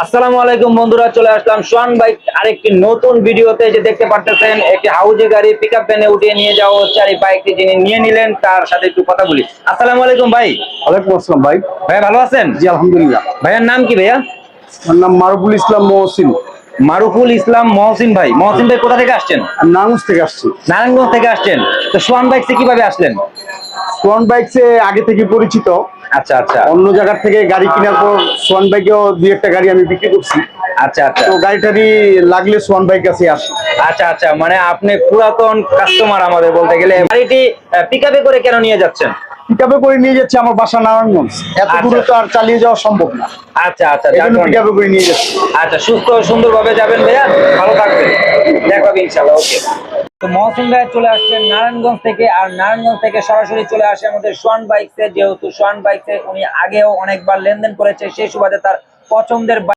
আসসালামু আলাইকুম বন্ধুরা, চলে আসলাম সোহান বাইক আরেকটি নতুন ভিডিওতে। যে দেখতে পাচ্ছেন একটি হাউজে গাড়ি পিকআপ ভ্যানে উঠিয়ে নিয়ে যাওয়া হচ্ছে, আর এই বাইকটি যিনি নিয়ে নিলেন তার সাথে একটু কথা বলি। আসসালামু আলাইকুম ভাই। ওয়ালাইকুম আসসালাম ভাই। ভাইয়া ভালো আছেন? জি আলহামদুলিল্লাহ। ভাইয়ার নাম কি ভাইয়া? আমার নাম মারুফুল ইসলাম মহসিন। মারুফুল ইসলাম মহসিন ভাই। মহসিন ভাই কোথা থেকে আসছেন? আমি নারায়ণগঞ্জ থেকে আসছি। নারায়ণগঞ্জ থেকে আসছেন। তো সোহান বাইকসে কিভাবে আসলেন? সোয়ান বাইকসে আগে থেকে পরিচিত। আচ্ছা আচ্ছা অন্য জায়গা থেকে গাড়ি কেনার পর সোয়ান বাইকেও দুই একটা গাড়ি আমি বিক্রি করছি। আচ্ছা আচ্ছা তো গাড়িটারি লাগলে সোয়ান বাইক কাছে আসি। আচ্ছা আচ্ছা, মানে আপনি পুরাতন কাস্টমার আমাদের বলতে গেলে। গাড়িটি পিকআপে করে কেন নিয়ে যাচ্ছেন? পিকআপে করে নিয়ে যাচ্ছি, আমার বাসা নারায়ণগঞ্জ, এত আচ্ছা। দূরে তো আর চালিয়ে যাওয়া সম্ভব না। আচ্ছা আচ্ছা, এই যার জন্য কারণে। পিকআপে করে নিয়ে যাচ্ছি। আচ্ছা, সুস্থ সুন্দরভাবে যাবেন ভাইয়া, ভালো থাকবেন, দেখা হবে ইনশাআল্লাহ। ওকে। তো মহসিন ভাই চলে আসছেন নারায়ণগঞ্জ থেকে, আর নারায়ণগঞ্জ থেকে সরাসরি চলে আসে আমাদের সোহান বাইকসে। যেহেতু সোহান বাইকসে উনি আগেও অনেকবার লেনদেন করেছে, সেই সুবাদে তার পছন্দের